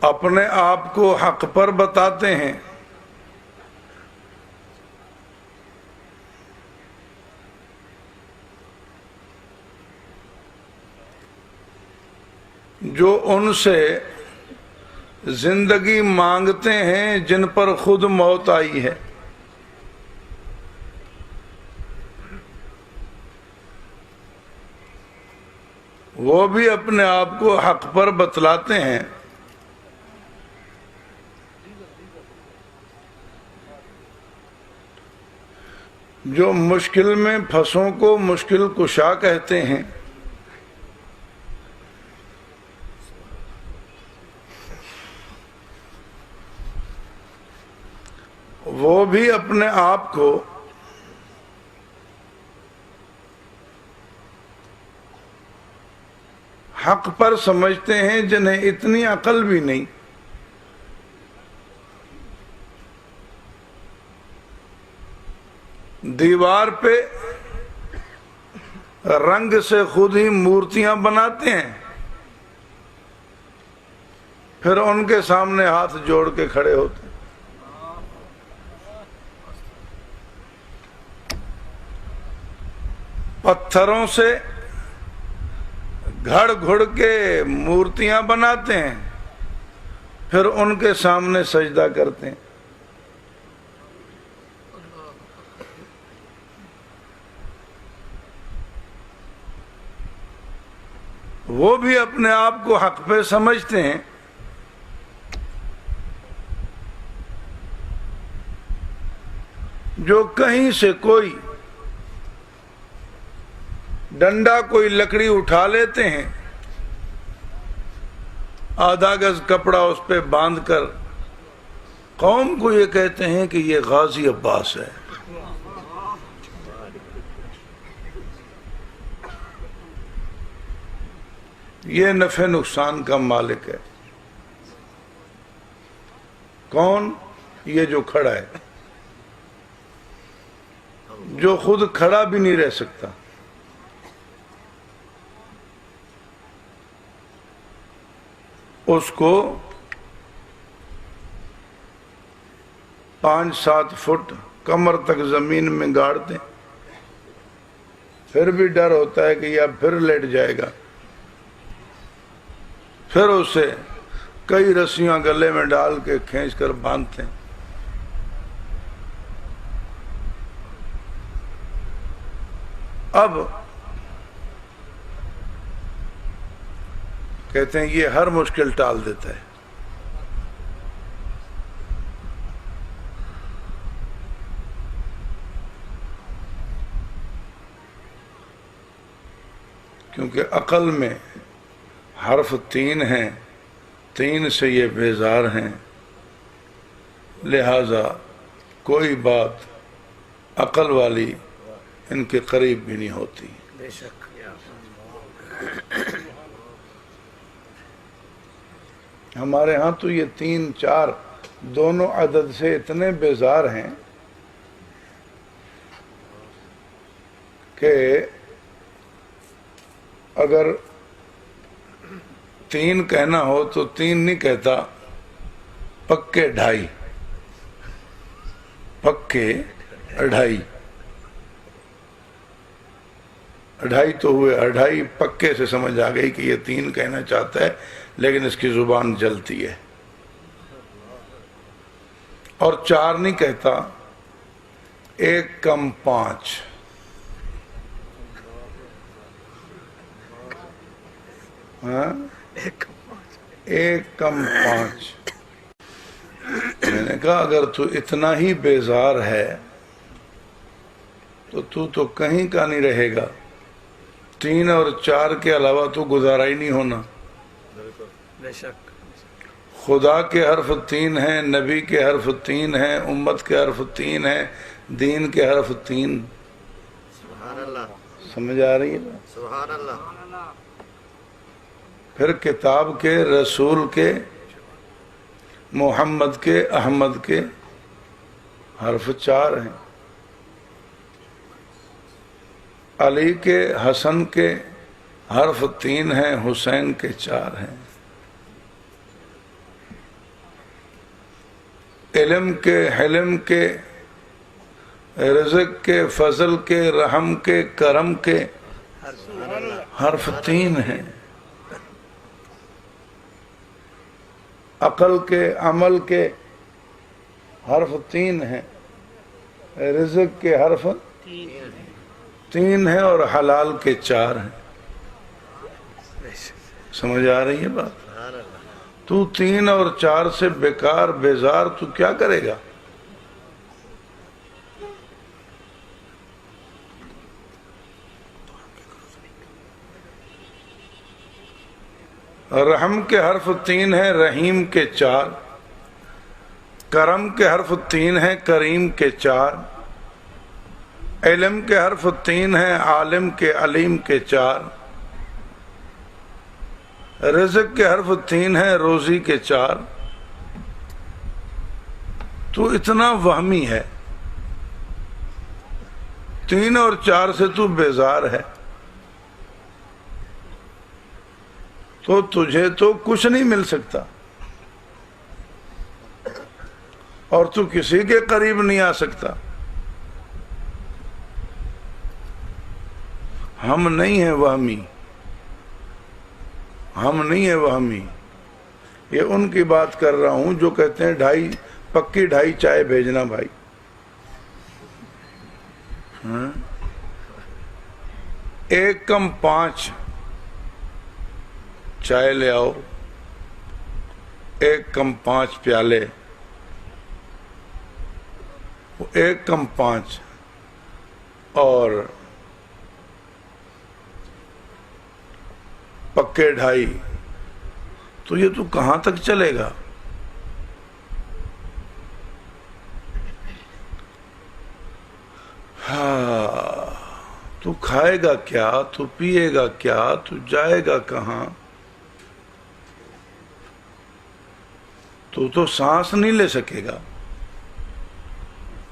اپنے آپ کو حق پر بتاتے ہیں، جو ان سے زندگی مانگتے ہیں جن پر خود موت آئی ہے، وہ بھی اپنے آپ کو حق پر بتلاتے ہیں۔ جو مشکل میں پھنسوں کو مشکل کشا کہتے ہیں، وہ بھی اپنے آپ کو حق پر سمجھتے ہیں جنہیں اتنی عقل بھی نہیں۔ دیوار پہ رنگ سے خود ہی مورتیاں بناتے ہیں، پھر ان کے سامنے ہاتھ جوڑ کے کھڑے ہوتے ہیں۔ پتھروں سے گھڑ گھڑ کے مورتیاں بناتے ہیں، پھر ان کے سامنے سجدہ کرتے ہیں۔ وہ بھی اپنے آپ کو حق پہ سمجھتے ہیں، جو کہیں سے کوئی ڈنڈا کوئی لکڑی اٹھا لیتے ہیں، آدھا گز کپڑا اس پہ باندھ کر قوم کو یہ کہتے ہیں کہ یہ غازی عباس ہے۔ یہ نفع نقصان کا مالک ہے۔ کون؟ یہ جو کھڑا ہے، جو خود کھڑا بھی نہیں رہ سکتا۔ اس کو 5-7 فٹ کمر تک زمین میں گاڑ دیں، پھر بھی ڈر ہوتا ہے کہ یہ اب پھر لیٹ جائے گا، پھر اسے کئی رسیاں گلے میں ڈال کے کھینچ کر باندھتے ہیں۔ اب کہتے ہیں یہ ہر مشکل ٹال دیتا ہے۔ کیونکہ عقل میں حرف 3 ہیں، 3 سے یہ بیزار ہیں، لہذا کوئی بات عقل والی ان کے قریب بھی نہیں ہوتی۔ بے شک۔ ہمارے ہاں تو یہ 3 4 دونوں عدد سے اتنے بیزار ہیں کہ اگر 3 کہنا ہو تو 3 نہیں کہتا، پکے 2.5، پکے 2.5، 2.5 تو ہوئے 2.5، پکے سے سمجھ آ گئی کہ یہ 3 کہنا چاہتا ہے لیکن اس کی زبان جلتی ہے۔ اور 4 نہیں کہتا، 1 کم 5، ہاں 1 کم 5۔ میں نے کہا اگر تو اتنا ہی بیزار ہے تو کہیں کا نہیں رہے گا، 3 اور 4 کے علاوہ تو گزارا ہی نہیں ہونا۔ بے شک۔ خدا کے حرف 3 ہیں، نبی کے حرف 3 ہیں، امت کے حرف 3 ہیں، دین کے حرف 3۔ سبحان اللہ، سمجھ آ رہی ہے؟ سبحان اللہ۔ پھر کتاب کے، رسول کے، محمد کے، احمد کے حرف 4 ہیں، علی کے، حسن کے حرف 3 ہیں، حسین کے 4 ہیں۔ علم کے، حلم کے، رزق کے، فضل کے، رحم کے، کرم کے حرف 3 ہیں. عقل کے، عمل کے حرف 3 ہیں. رزق کے حرف 3 ہیں اور حلال کے 4 ہیں. سمجھ آ رہی ہے بات؟ تو 3 اور 4 سے بیکار بیزار تو کیا کرے گا؟ رحم کے حرف 3 ہیں، رحیم کے 4. کرم کے حرف 3 ہیں، کریم کے 4. علم کے حرف 3 ہیں، عالم کے، علیم کے 4. رزق کے حرف 3 ہیں، روزی کے 4. تو اتنا وہمی ہے، 3 اور 4 سے تو بیزار ہے، تو تجھے تو کچھ نہیں مل سکتا اور تو کسی کے قریب نہیں آ سکتا. ہم نہیں ہیں وہمی، ہم نہیں ہیں وہمی. یہ ان کی بات کر رہا ہوں جو کہتے ہیں پکی 2.5 چائے بھیجنا بھائی. ہاں؟ 1 کم 5 چائے لے آؤ، 1 کم 5 پیالے، 1 کم 5 اور پکے 2.5. تو یہ تو کہاں تک چلے گا؟ ہاں، تو کھائے گا کیا؟ تو پیے گا کیا؟ تو جائے گا کہاں؟ تو سانس نہیں لے سکے گا.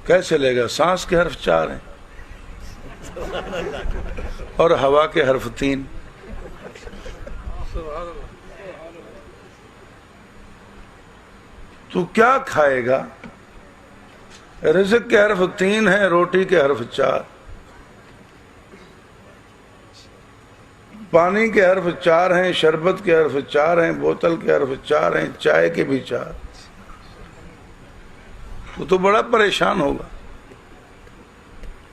کیسے لے گا؟ سانس کے حرف 4 ہیں اور ہوا کے حرف 3. تو کیا کھائے گا؟ رزق کے حرف 3 ہیں، روٹی کے حرف 4. پانی کے حرف 4 ہیں، شربت کے حرف 4 ہیں، بوتل کے حرف 4 ہیں، چائے کے بھی 4. تو بڑا پریشان ہوگا.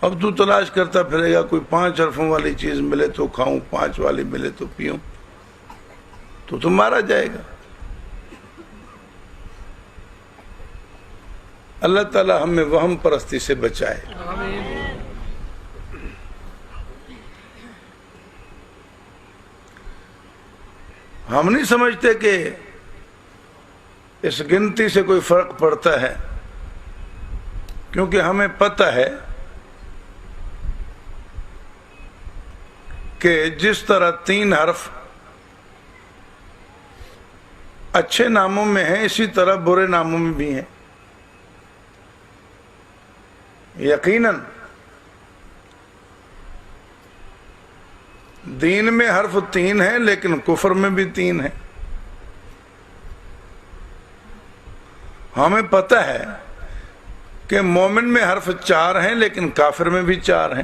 اب تو تلاش کرتا پھرے گا، کوئی 5 حرفوں والی چیز ملے تو کھاؤں، 5 والی ملے تو پیوں. تو مارا جائے گا. اللہ تعالی ہمیں وہم پرستی سے بچائے. ہم نہیں سمجھتے کہ اس گنتی سے کوئی فرق پڑتا ہے، کیونکہ ہمیں پتہ ہے کہ جس طرح 3 حرف اچھے ناموں میں ہیں، اسی طرح برے ناموں میں بھی ہیں. یقیناً دین میں حرف 3 ہیں، لیکن کفر میں بھی 3 ہیں. ہمیں پتہ ہے کہ مومن میں حرف 4 ہیں، لیکن کافر میں بھی 4 ہیں.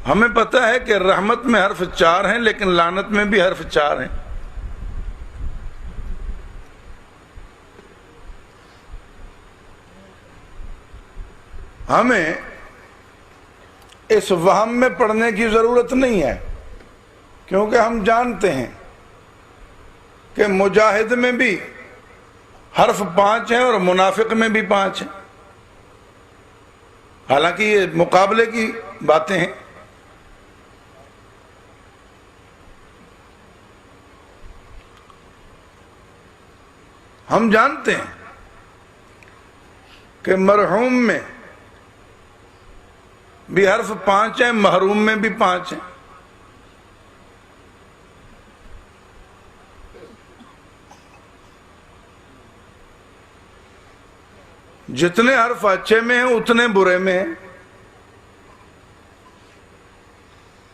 ہمیں پتہ ہے کہ رحمت میں حرف 4 ہیں، لیکن لعنت میں بھی حرف 4 ہیں. ہمیں اس وہم میں پڑھنے کی ضرورت نہیں ہے، کیونکہ ہم جانتے ہیں کہ مجاہد میں بھی حرف 5 ہیں اور منافق میں بھی 5 ہیں. حالانکہ یہ مقابلے کی باتیں ہیں. ہم جانتے ہیں کہ مرحوم میں بھی حرف 5 ہیں، محروم میں بھی 5 ہیں. جتنے حرف اچھے میں ہیں اتنے برے میں ہیں.